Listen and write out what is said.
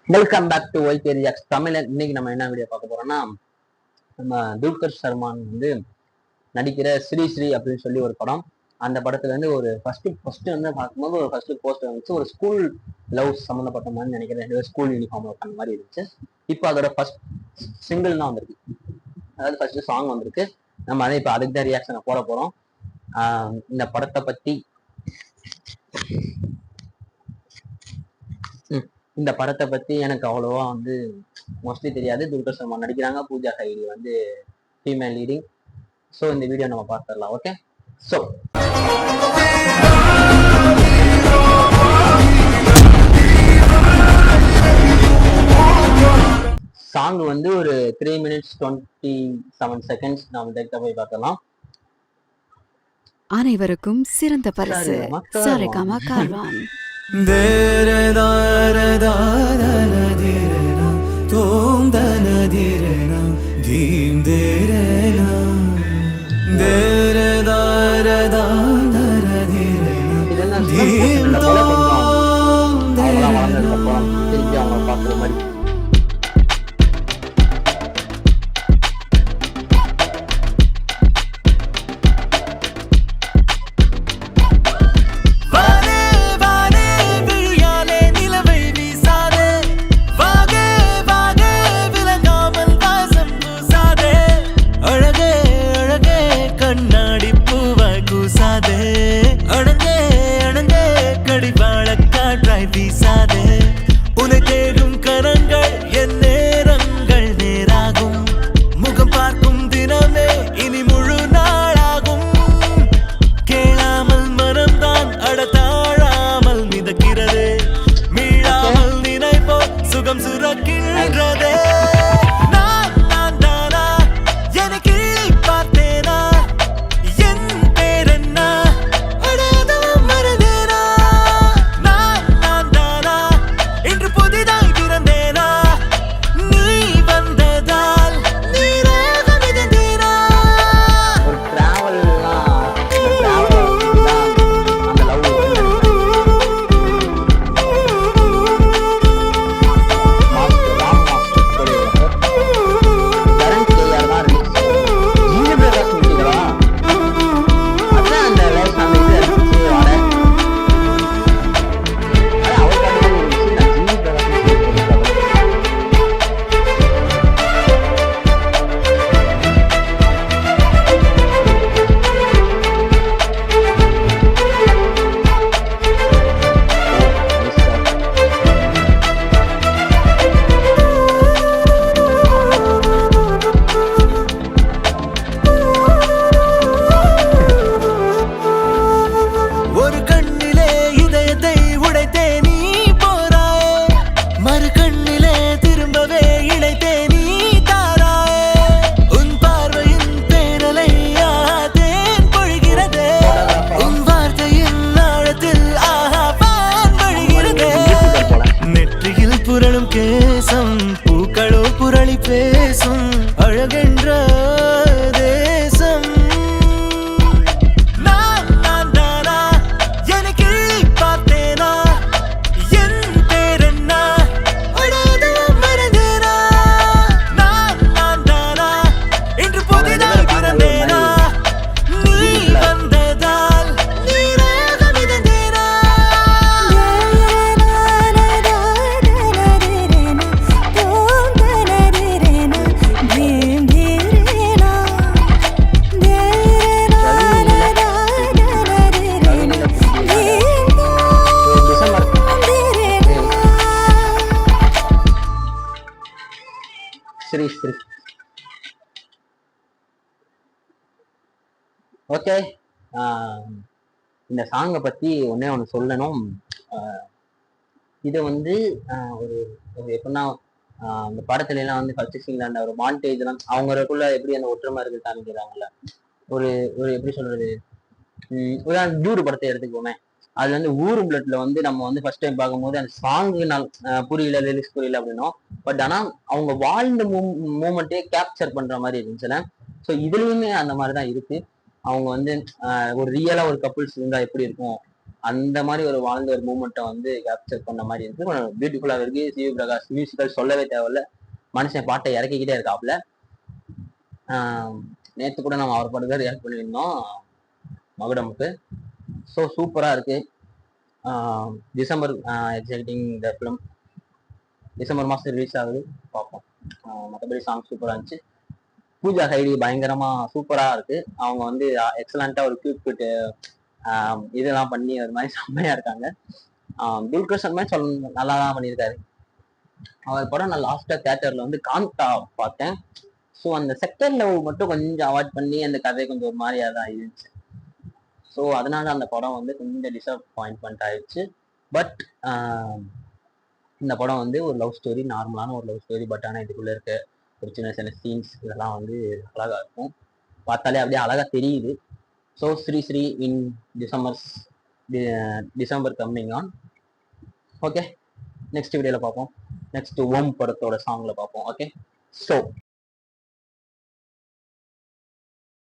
Welcome back to YK reacts Tamil. இன்னைக்கு நம்ம என்ன வீடியோ பார்க்க போறோம்னா, நம்ம துல்கர் சல்மான் வந்து நடிக்கிற ஸ்ரீ ஸ்ரீ அப்படின்னு சொல்லி ஒரு படம். அந்த படத்துல வந்து ஒரு ஃபர்ஸ்ட் வந்து பார்க்கும்போது ஒரு ஃபர்ஸ்ட் போஸ்டர் வந்துச்சு, ஒரு ஸ்கூல் லவ் சம்மந்தப்பட்ட மாதிரி நினைக்கிறேன். ஸ்கூல் யூனிஃபார்ம் பண்ண மாதிரி இருந்துச்சு. இப்போ அதோட ஃபர்ஸ்ட் சிங்கிள் தான் வந்திருக்கு, அதாவது ஃபர்ஸ்ட் சாங் வந்திருக்கு. நம்ம அதை இப்போ அதுக்கு தான் ரியாக்ஷனை போட போறோம். இந்த படத்தை பத்தி எனக்கு அவ்வளோவா வந்து மோஸ்ட்லி தெரியாது. துல்கர் சல்மான் நடிக்கிறாங்க, பூஜா ஹெக்டே வந்து ஃபீமேல் லீடிங். ஸோ இந்த வீடியோ நம்ம பார்த்துடலாம். ஓகே, ஸோ சாங் வந்து ஒரு 3 minutes 27 seconds. நாம டேரக்டா போய் பார்க்கலாம். அனைவருக்கும் சிறந்த பரிசு சாரேகாமா கார்வான். பார்க்குற மாதிரி பூக்களோ புரளி பேசும் அழகென்ற தேசம். நான் தானா எனக்கு பார்த்தேனா, என் பேர் என்ன மறந்தேனா. நான் தானா என்று புதிதாக பிறந்தேனா, நீ வந்ததால் நீராக மிதந்தேனா. ஸ்ரீ ஸ்ரீ ஓகே. இந்த சாங்கை பத்தி ஒன்னே ஒன்று சொல்லணும். இது வந்து ஒரு எப்படின்னா, அந்த படத்துல எல்லாம் வந்து ஃபர்ஸ்ட் சீன்ல அந்த ஒரு மாண்டேஜ் எல்லாம் அவங்களுக்குள்ள எப்படி அந்த ஒற்றுமை இருக்கு காமிக்கிறாங்கல்ல. ஒரு ஒரு எப்படி சொல்றது, உதாரணம் ஜூடு படத்தை எடுத்துக்கோமே. அதுல வந்து ஊரு பிளட்ல வந்து நம்ம வந்து ஃபர்ஸ்ட் டைம் பார்க்கும்போது அந்த சாங்கு புரியல, லிரிக்ஸ் புரியல அப்படின்னும். பட் ஆனா அவங்க வாழ்ந்த மூமெண்ட்டே கேப்சர் பண்ற மாதிரி இருந்துச்சுல. ஸோ இதுலயுமே அந்த மாதிரிதான் இருக்கு. அவங்க வந்து ஒரு ரியலா ஒரு கப்புள்ஸ் இருந்தா எப்படி இருக்கும் அந்த மாதிரி ஒரு வாழ்ந்த ஒரு மூமெண்ட்டை வந்து கேப்சர் பண்ண மாதிரி இருக்கு. பியூட்டிஃபுல்லாக இருக்கு. சிவி பிரகாஷ் மியூசிக்கல் சொல்லவே தேவையில்ல. மனுஷன் பாட்டை இறக்கிக்கிட்டே இருக்காப்புல. நேற்று கூட நம்ம அவர் படம் ரியாக்ட் பண்ணியிருந்தோம் மகுடமுக்கு. ஸோ சூப்பராக இருக்கு. டிசம்பர் எக்ஸைட்டிங் இந்த ஃபிலிம் டிசம்பர் மாதம் ரிலீஸ் ஆகுது, பார்ப்போம். மற்றபடி சாங் சூப்பராக இருந்துச்சு. பூஜா ஹைடி பயங்கரமா சூப்பரா இருக்கு. அவங்க வந்து எக்ஸலண்டா ஒரு கியூட் இதெல்லாம் பண்ணி ஒரு மாதிரி செம்மையா இருக்காங்க. துல்கர் சல்மான் நல்லா தான் பண்ணியிருக்காரு. அவர் படம் நான் லாஸ்டா தியேட்டர்ல வந்து காந்தா பார்த்தேன். ஸோ அந்த செகண்ட் லெவல் மட்டும் கொஞ்சம் அவாய்ட் பண்ணி அந்த கதை கொஞ்சம் ஒரு மாதிரியா தான் இருந்துச்சு. ஸோ அதனால அந்த படம் வந்து கொஞ்சம் டிசப்பாயின்ட்மெண்ட் ஆயிடுச்சு. பட் இந்த படம் வந்து ஒரு லவ் ஸ்டோரி, நார்மலான ஒரு லவ் ஸ்டோரி. பட் ஆனால் இதுக்குள்ள இருக்க ஒரு சின்ன சின்ன சீன்ஸ் இதெல்லாம் வந்து அழகா இருக்கும். பார்த்தாலே அப்படியே அழகா தெரியுது. So Sri in December coming on. Okay, next வீடியோல பார்ப்போம். நெக்ஸ்ட் ஓம் படத்தோட சாங்ல பார்ப்போம். Okay, so